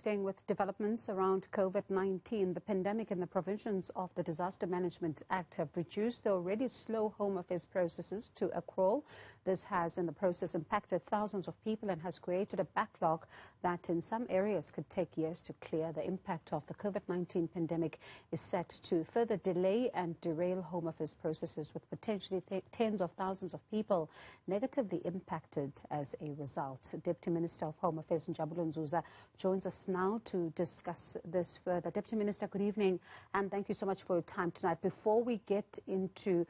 staying with developments around COVID-19, the pandemic and the provisions of the Disaster Management Act have reduced the already slow Home Affairs processes to a crawl. This has, in the process, impacted thousands of people and has created a backlog that in some areas could take years to clear. The impact of the COVID-19 pandemic is set to further delay and derail Home Affairs processes, with potentially tens of thousands of people negatively impacted as a result. Deputy Minister of Home Affairs Njabulo Nzuza joins us now to discuss this further. Deputy Minister, good evening, and thank you so much for your time tonight. Before we get into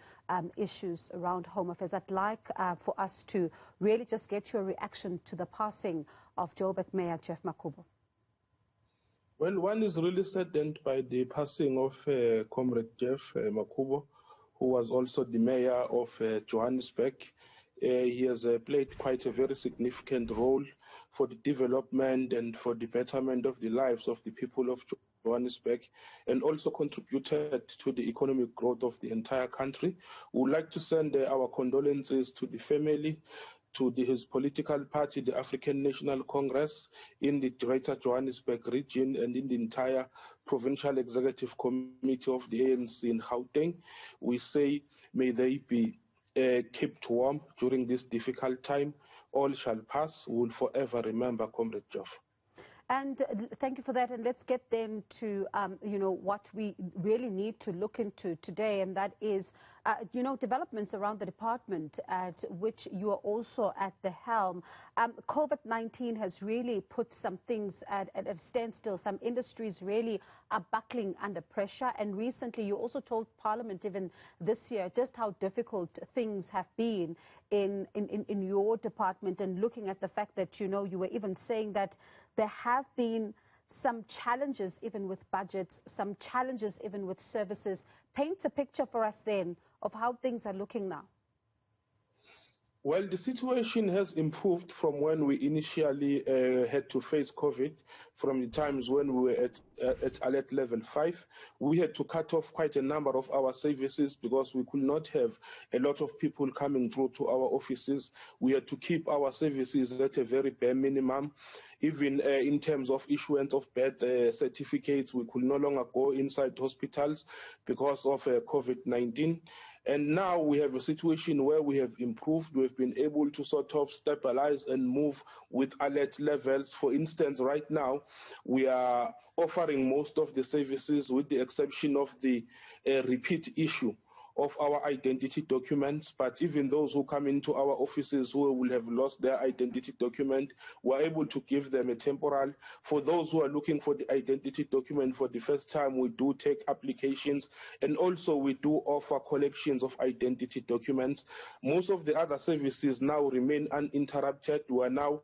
issues around Home Affairs, I'd like for us to really just get your reaction to the passing of Joburg Mayor Jeff Makhubo. Well, one is really saddened by the passing of Comrade Jeff Makhubo, who was also the mayor of Johannesburg. He has played quite a very significant role for the development and for the betterment of the lives of the people of Johannesburg, and also contributed to the economic growth of the entire country. We would like to send our condolences to the family, to his political party, the African National Congress, in the Greater Johannesburg region and in the entire Provincial Executive Committee of the ANC in Gauteng. We say, may they be kept warm during this difficult time. All shall pass. We will forever remember Comrade Jeff. And thank you for that. And let's get then to, what we really need to look into today, and that is, developments around the department at which you are also at the helm. COVID-19 has really put some things at a standstill. Some industries really are buckling under pressure. And recently you also told Parliament, even this year, just how difficult things have been in your department, and looking at the fact that, you were even saying that there have been some challenges even with budgets, some challenges even with services. Paint a picture for us then of how things are looking now. Well, the situation has improved from when we initially had to face COVID, from the times when we were at alert level 5. We had to cut off quite a number of our services because we could not have a lot of people coming through to our offices. We had to keep our services at a very bare minimum. Even in terms of issuance of bed certificates, we could no longer go inside hospitals because of COVID-19. And now we have a situation where we have improved. We've been able to sort of stabilize and move with alert levels. For instance, right now, we are offering most of the services with the exception of the repeat issue of our identity documents. But even those who come into our offices who will have lost their identity document, we're able to give them a temporal. For those who are looking for the identity document for the first time, we do take applications, and also we do offer collections of identity documents. Most of the other services now remain uninterrupted. We are now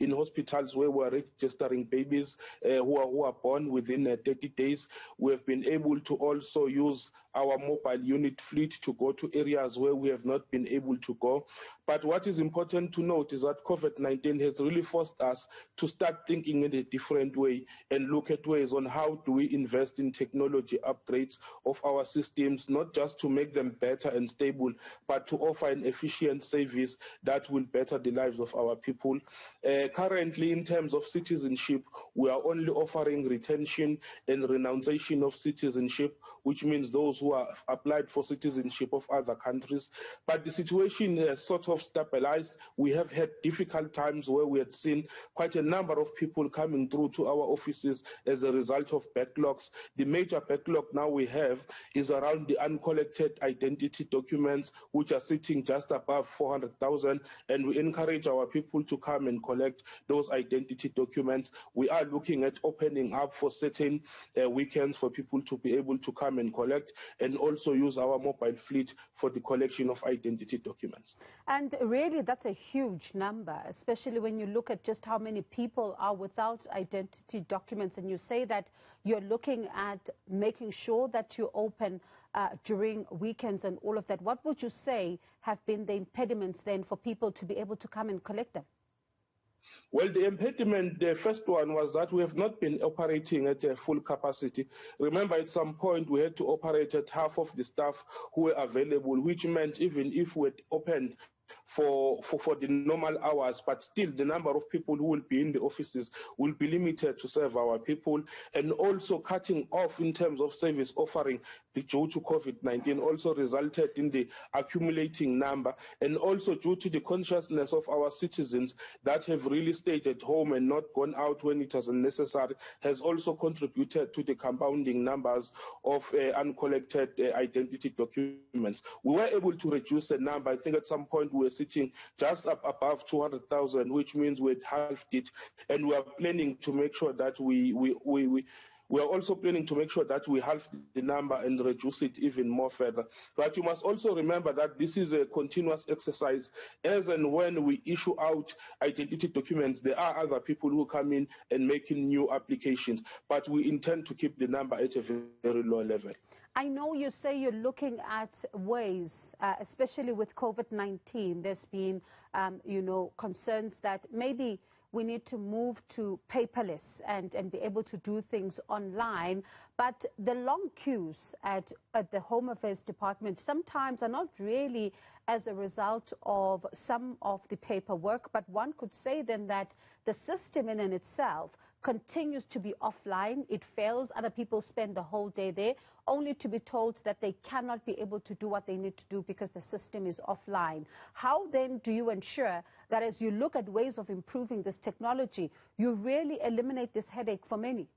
in hospitals where we are registering babies who are born within 30 days. We have been able to also use our mobile unit fleet to go to areas where we have not been able to go. But what is important to note is that COVID-19 has really forced us to start thinking in a different way and look at ways on how do we invest in technology upgrades of our systems, not just to make them better and stable, but to offer an efficient service that will better the lives of our people. Currently, in terms of citizenship, we are only offering retention and renunciation of citizenship, which means those who have applied for citizenship of other countries. But the situation has sort of stabilized. We have had difficult times where we had seen quite a number of people coming through to our offices as a result of backlogs. The major backlog now we have is around the uncollected identity documents, which are sitting just above 400,000, and we encourage our people to come and collect those identity documents. We are looking at opening up for certain weekends for people to be able to come and collect, and also use our mobile fleet for the collection of identity documents. And really, that's a huge number, especially when you look at just how many people are without identity documents, and you say that you're looking at making sure that you open during weekends and all of that. What would you say have been the impediments then for people to be able to come and collect them? Well, the impediment, the first one, was that we have not been operating at a full capacity. Remember, at some point, we had to operate at half of the staff who were available, which meant even if we had opened for the normal hours, but still the number of people who will be in the offices will be limited to serve our people, and also cutting off in terms of service offering due to COVID-19 also resulted in the accumulating number, and also due to the consciousness of our citizens that have really stayed at home and not gone out when it was necessary, has also contributed to the compounding numbers of uncollected identity documents. We were able to reduce the number. I think at some point we were sitting just up above 200,000, which means we had halved it, and we are planning to make sure that we are also planning to make sure that we halve the number and reduce it even more further. But you must also remember that this is a continuous exercise. As and when we issue out identity documents, there are other people who come in and making new applications, but we intend to keep the number at a very low level. I know you say you're looking at ways, especially with COVID-19, there's been, concerns that maybe we need to move to paperless and be able to do things online. But the long queues at the Home Affairs Department sometimes are not really as a result of some of the paperwork, but one could say then that the system in itself continues to be offline. It fails. Other people spend the whole day there, only to be told that they cannot be able to do what they need to do because the system is offline. How then do you ensure that as you look at ways of improving this technology, you really eliminate this headache for many?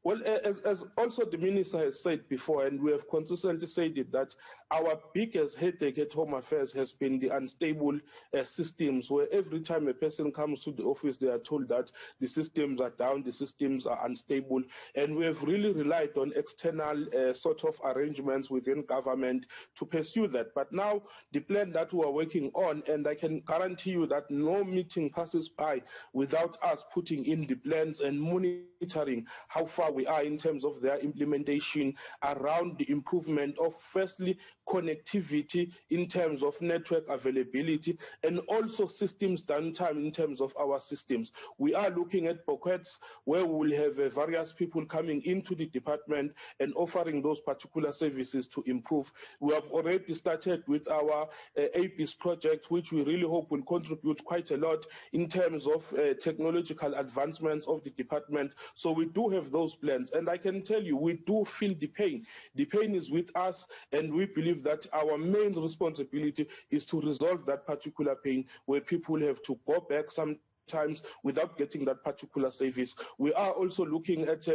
Well, as also the minister has said before, and we have consistently said it, that our biggest headache at Home Affairs has been the unstable systems, where every time a person comes to the office, they are told that the systems are down, the systems are unstable, and we have really relied on external sort of arrangements within government to pursue that. But now the plan that we are working on, and I can guarantee you that no meeting passes by without us putting in the plans and monitoring how far we are in terms of their implementation around the improvement of, firstly, connectivity in terms of network availability, and also systems downtime in terms of our systems. We are looking at pockets where we will have various people coming into the department and offering those particular services to improve. We have already started with our APIS project, which we really hope will contribute quite a lot in terms of technological advancements of the department. So we do have those plans, and I can tell you we do feel the pain. The pain is with us, and we believe that our main responsibility is to resolve that particular pain, where people have to go back sometimes without getting that particular service. We are also looking at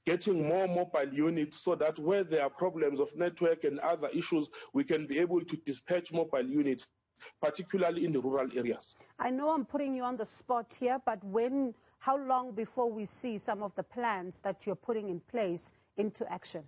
getting more mobile units, so that where there are problems of network and other issues, we can be able to dispatch mobile units, particularly in the rural areas. I know I'm putting you on the spot here, but how long before we see some of the plans that you're putting in place into action?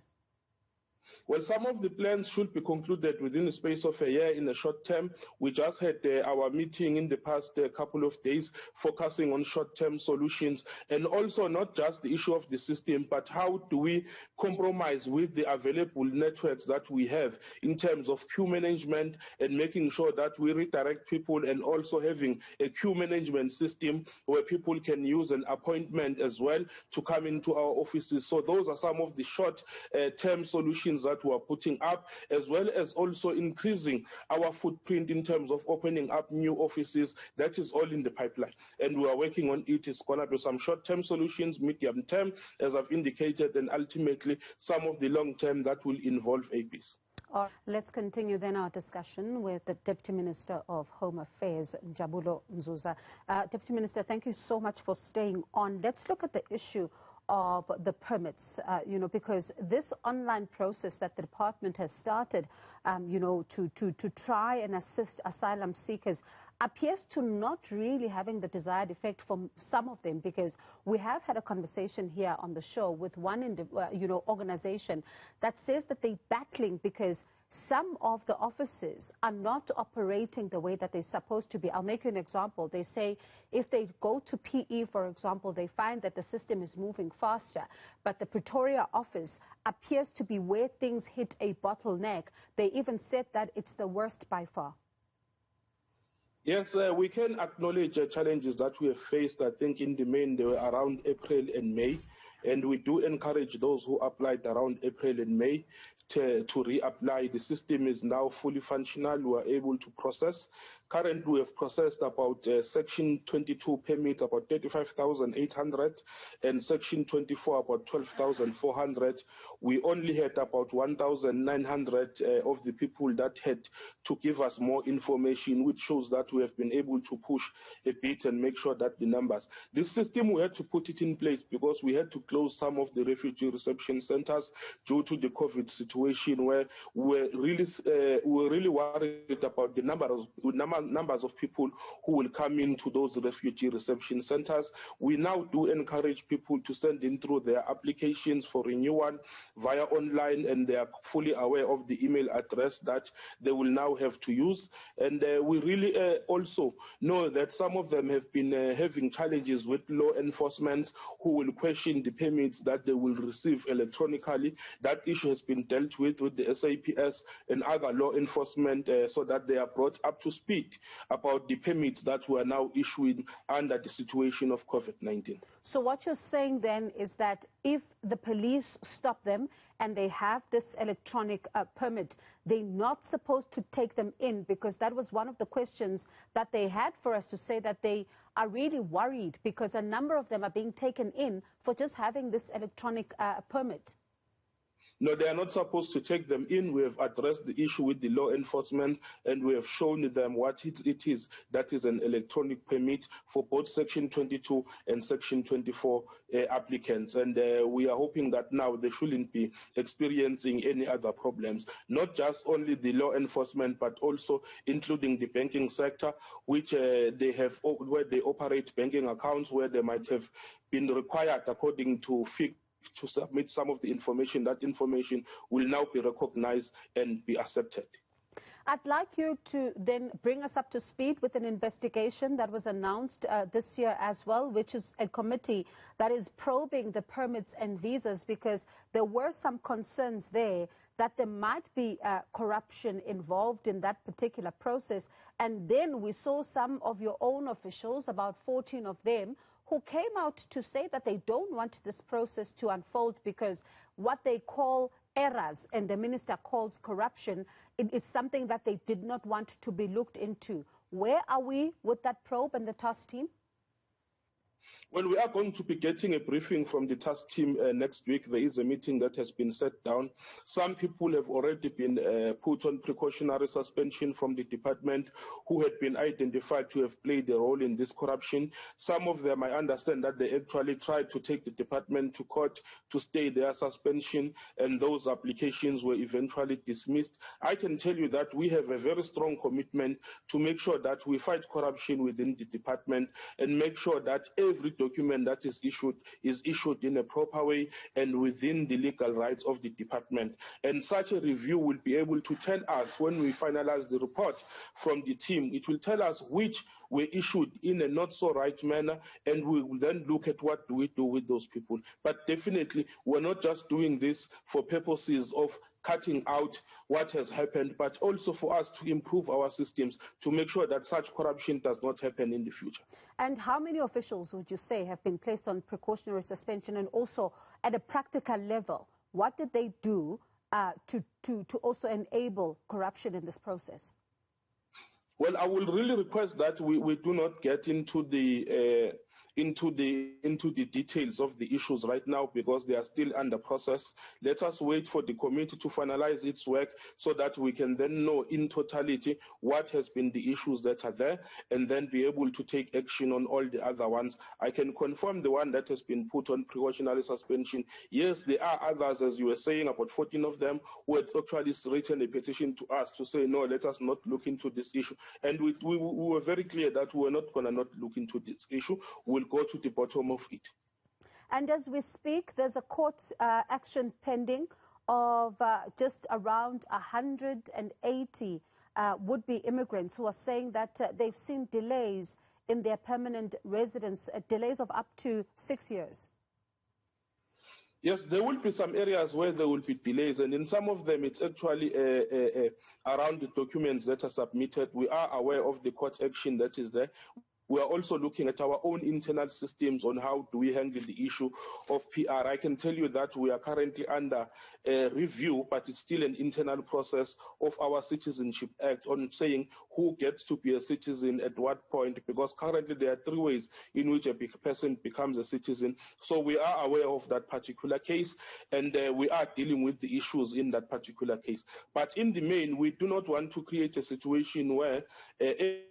Well, some of the plans should be concluded within the space of a year in the short term. We just had our meeting in the past couple of days focusing on short-term solutions, and also not just the issue of the system, but how do we compromise with the available networks that we have in terms of queue management and making sure that we redirect people, and also having a queue management system where people can use an appointment as well to come into our offices. So those are some of the short-term solutions that we are putting up, as well as also increasing our footprint in terms of opening up new offices. That is all in the pipeline, and we are working on it. It's going to be some short-term solutions, medium-term, as I've indicated, and ultimately some of the long-term that will involve APIS. Let's continue then our discussion with the Deputy Minister of Home Affairs, Jabulo Mzuza. Deputy Minister, thank you so much for staying on. Let's look at the issue of the permits, because this online process that the department has started, to try and assist asylum seekers appears to not really having the desired effect for some of them, because we have had a conversation here on the show with one organization that says that they're battling because some of the offices are not operating the way that they're supposed to be. I'll make you an example. They say if they go to PE, for example, they find that the system is moving faster, but the Pretoria office appears to be where things hit a bottleneck. They even said that it's the worst by far. Yes, we can acknowledge challenges that we have faced. I think in the main they were around April and May. and we do encourage those who applied around April and May to reapply. The system is now fully functional. We are able to process. Currently, we have processed about Section 22 permits, about 35,800, and Section 24, about 12,400. We only had about 1,900 of the people that had to give us more information, which shows that we have been able to push a bit and make sure that the numbers. This system, we had to put it in place because we had to close some of the refugee reception centers due to the COVID situation, where we were really worried about the numbers of people who will come into those refugee reception centers. We now do encourage people to send in through their applications for renewal via online, and they are fully aware of the email address that they will now have to use. And we really also know that some of them have been having challenges with law enforcement, who will question the permits that they will receive electronically. That issue has been dealt with the SAPS and other law enforcement, so that they are brought up to speed about the permits that we are now issuing under the situation of COVID-19. So what you're saying then is that if the police stop them and they have this electronic permit, they're not supposed to take them in, because that was one of the questions that they had for us, to say that they are really worried because a number of them are being taken in for just having this electronic permit. No, they are not supposed to take them in. We have addressed the issue with the law enforcement, and we have shown them what it is. That is an electronic permit for both Section 22 and Section 24 applicants. And we are hoping that now they shouldn't be experiencing any other problems, not just only the law enforcement, but also including the banking sector, which they have, where they operate banking accounts, where they might have been required, according to FIC, to submit some of the information. That information will now be recognized and be accepted. I'd like you to then bring us up to speed with an investigation that was announced this year as well, which is a committee that is probing the permits and visas, because there were some concerns there that there might be corruption involved in that particular process. And then we saw some of your own officials, about 14 of them, who came out to say that they don't want this process to unfold because what they call errors, and the minister calls corruption, it is something that they did not want to be looked into. Where are we with that probe and the task team? Well, we are going to be getting a briefing from the task team next week. There is a meeting that has been set down. Some people have already been put on precautionary suspension from the department, who had been identified to have played a role in this corruption. Some of them, I understand that they actually tried to take the department to court to stay their suspension, and those applications were eventually dismissed. I can tell you that we have a very strong commitment to make sure that we fight corruption within the department and make sure that every document that is issued in a proper way and within the legal rights of the department. And such a review will be able to tell us, when we finalize the report from the team, it will tell us which were issued in a not so right manner, and we will then look at what do we do with those people. But definitely, we're not just doing this for purposes of cutting out what has happened, but also for us to improve our systems to make sure that such corruption does not happen in the future. And how many officials would you say have been placed on precautionary suspension? And also, at a practical level, what did they do to also enable corruption in this process? Well, I will really request that we do not get into the details of the issues right now, because they are still under process. Let us wait for the committee to finalize its work so that we can then know in totality what has been the issues that are there, and then be able to take action on all the other ones. I can confirm the one that has been put on precautionary suspension. Yes, there are others, as you were saying, about 14 of them who had actually written a petition to us to say, no, let us not look into this issue. And we were very clear that we were not going to not look into this issue. We'll go to the bottom of it. And as we speak, there's a court action pending of just around 180 would-be immigrants who are saying that they've seen delays in their permanent residence, delays of up to 6 years. Yes, there will be some areas where there will be delays, and in some of them it's actually around the documents that are submitted. We are aware of the court action that is there. we are also looking at our own internal systems on how do we handle the issue of PR. I can tell you that we are currently under review, but it's still an internal process of our Citizenship Act on saying who gets to be a citizen at what point, because currently there are 3 ways in which a person becomes a citizen. So we are aware of that particular case, and we are dealing with the issues in that particular case. But in the main, we do not want to create a situation where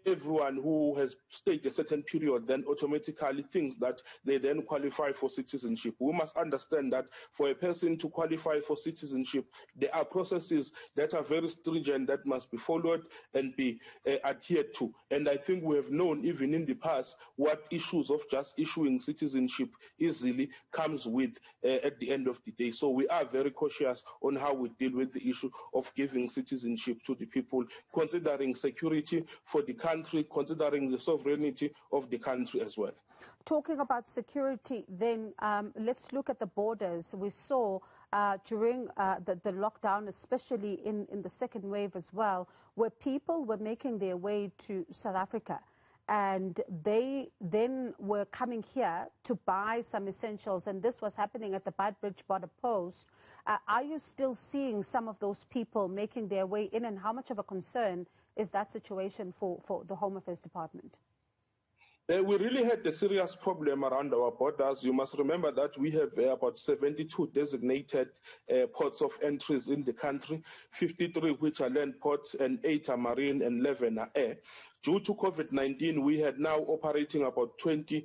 everyone who has stayed a certain period then automatically thinks that they then qualify for citizenship. We must understand that for a person to qualify for citizenship, there are processes that are very stringent that must be followed and be adhered to. And I think we have known even in the past what issues of just issuing citizenship easily comes with at the end of the day. So we are very cautious on how we deal with the issue of giving citizenship to the people, considering security for the country, considering the sovereignty of the country as well. Talking about security, then let's look at the borders. We saw during the lockdown, especially in the second wave as well, where people were making their way to South Africa, and they then were coming here to buy some essentials, and this was happening at the Beitbridge border post. Are you still seeing some of those people making their way in, and how much of a concern is that situation for the Home Affairs Department? We really had a serious problem around our borders. You must remember that we have about 72 designated ports of entries in the country, 53 which are land ports and 8 are marine and 11 are air. Due to COVID-19, we had now operating about 20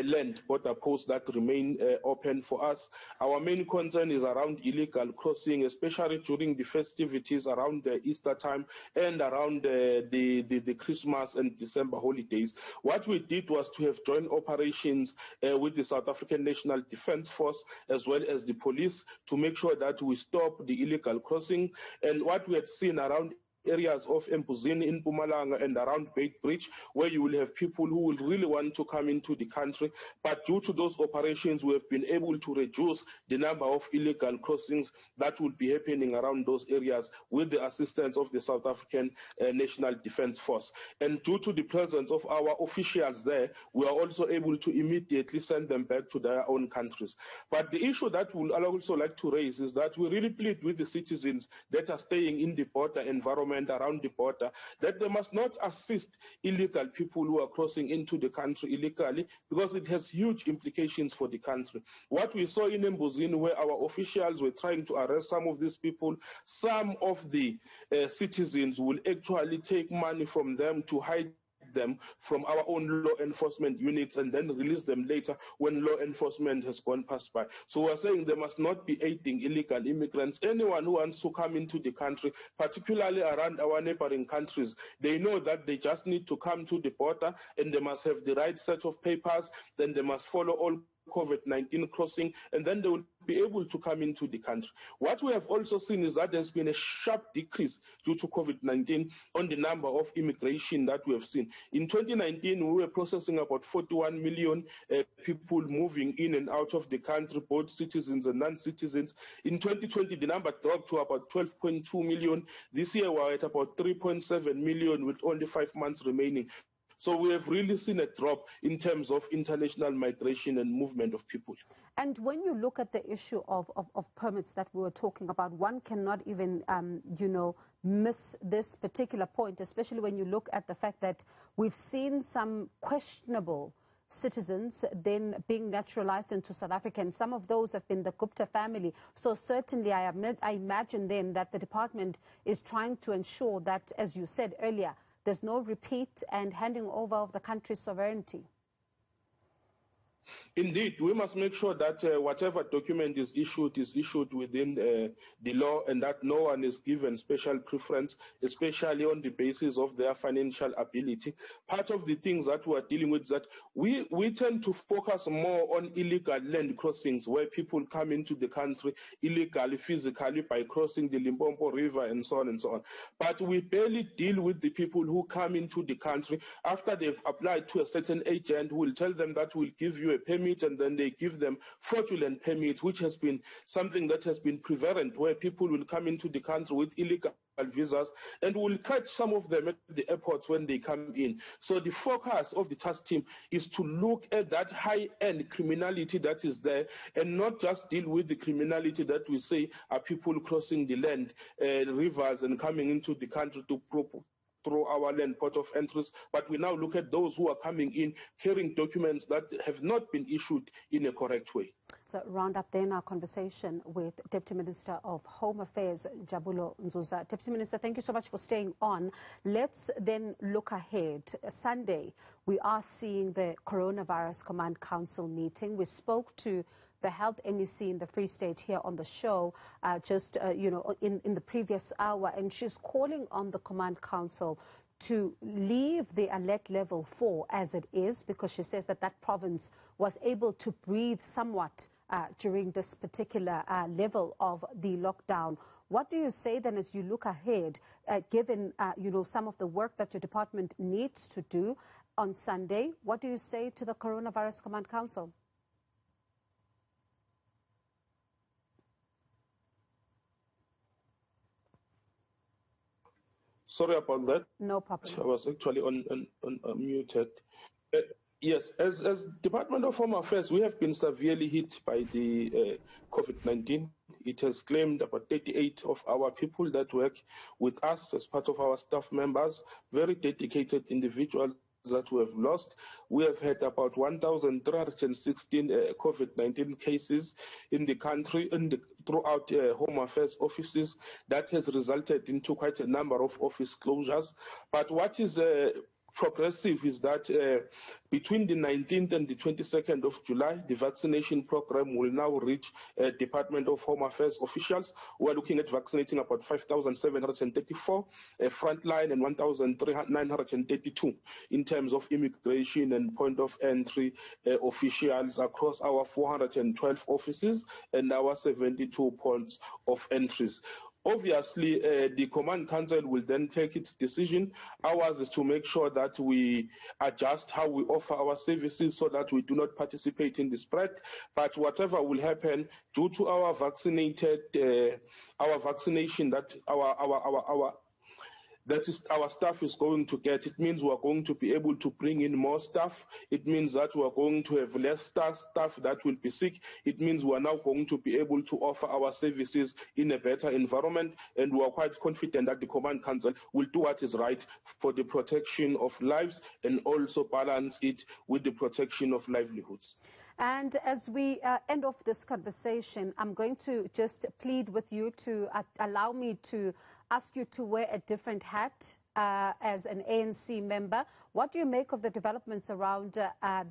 land border posts that remain open for us. Our main concern is around illegal crossing, especially during the festivities around the Easter time and around the Christmas and December holidays. What we did was to have joint operations with the South African National Defence Force as well as the police to make sure that we stop the illegal crossing. And what we had seen around areas of Mbuzini in Mpumalanga and around Beitbridge, where you will have people who will really want to come into the country. But due to those operations, we have been able to reduce the number of illegal crossings that would be happening around those areas with the assistance of the South African National Defence Force. And due to the presence of our officials there, we are also able to immediately send them back to their own countries. But the issue that we would also like to raise is that we really plead with the citizens that are staying in the border environment around the border that they must not assist illegal people who are crossing into the country illegally, because it has huge implications for the country. What we saw in Mbuzini, where our officials were trying to arrest some of these people, some of the citizens will actually take money from them to hide them from our own law enforcement units and then release them later when law enforcement has gone past by. So we're saying they must not be aiding illegal immigrants. Anyone who wants to come into the country, particularly around our neighboring countries, they know that they just need to come to the border and they must have the right set of papers, then they must follow all COVID-19 crossing, and then they will be able to come into the country. What we have also seen is that there's been a sharp decrease due to COVID-19 on the number of immigration that we have seen. In 2019, we were processing about 41 million people moving in and out of the country, both citizens and non-citizens. In 2020, the number dropped to about 12.2 million. This year, we're at about 3.7 million with only 5 months remaining. So we have really seen a drop in terms of international migration and movement of people. And when you look at the issue of permits that we were talking about, one cannot even, miss this particular point, especially when you look at the fact that we've seen some questionable citizens then being naturalized into South Africa, and some of those have been the Gupta family. So certainly I imagine then that the department is trying to ensure that, as you said earlier, there's no repeat and handing over of the country's sovereignty. Indeed, we must make sure that whatever document is issued within the law, and that no one is given special preference, especially on the basis of their financial ability. Part of the things that we are dealing with is that we tend to focus more on illegal land crossings, where people come into the country illegally, physically, by crossing the Limpopo River and so on and so on. But we barely deal with the people who come into the country after they've applied to a certain agent who will tell them that we'll give you you a permit and then they give them fraudulent permits, which has been something that has been prevalent, where people will come into the country with illegal visas and will catch some of them at the airports when they come in. So the focus of the task team is to look at that high-end criminality that is there and not just deal with the criminality that we say are people crossing the land, rivers and coming into the country to through our land port of entries, but we now look at those who are coming in carrying documents that have not been issued in a correct way. So round up then our conversation with Deputy Minister of Home Affairs, Njabulo Mzuza. Deputy Minister, thank you so much for staying on. Let's then look ahead. Sunday, we are seeing the Coronavirus Command Council meeting. We spoke to the Health MEC in the Free State here on the show in the previous hour, and she's calling on the Command Council to leave the alert level 4 as it is, because she says that province was able to breathe somewhat during this particular level of the lockdown. What do you say then as you look ahead, given some of the work that your department needs to do on Sunday? What do you say to the Coronavirus Command Council? Sorry about that. No problem. I was actually muted. Yes, as Department of Home Affairs, we have been severely hit by the COVID-19. It has claimed about 38 of our people that work with us as part of our staff members, very dedicated individuals that we have lost. We have had about 1,316 COVID-19 cases in the country throughout Home Affairs offices. That has resulted into quite a number of office closures. But what is progressive is that between the 19th and the 22nd of July, the vaccination program will now reach Department of Home Affairs officials. We're looking at vaccinating about 5,734 frontline and 1,932 in terms of immigration and point of entry officials across our 412 offices and our 72 points of entries. Obviously, the Command Council will then take its decision. Ours is to make sure that we adjust how we offer our services so that we do not participate in the spread. But whatever will happen, due to our vaccination that our staff is going to get, it means we are going to be able to bring in more staff. It means that we are going to have less staff that will be sick. It means we are now going to be able to offer our services in a better environment, and we are quite confident that the Command Council will do what is right for the protection of lives and also balance it with the protection of livelihoods. And as we end off this conversation, I'm going to just plead with you to allow me to ask you to wear a different hat as an ANC member. What do you make of the developments around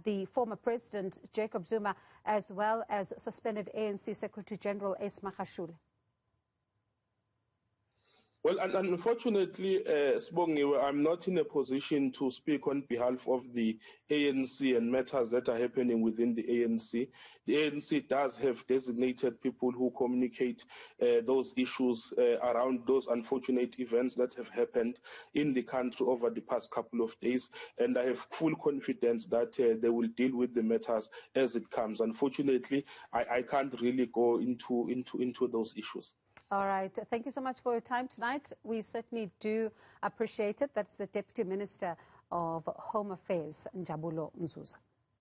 the former president, Jacob Zuma, as well as suspended ANC Secretary General Ace Magashule? Well, unfortunately, Sibongiwe, I'm not in a position to speak on behalf of the ANC and matters that are happening within the ANC. The ANC does have designated people who communicate those issues around those unfortunate events that have happened in the country over the past couple of days, and I have full confidence that they will deal with the matters as it comes. Unfortunately, I can't really go into those issues. All right. Thank you so much for your time tonight. We certainly do appreciate it. That's the Deputy Minister of Home Affairs, Njabulo Mzuza.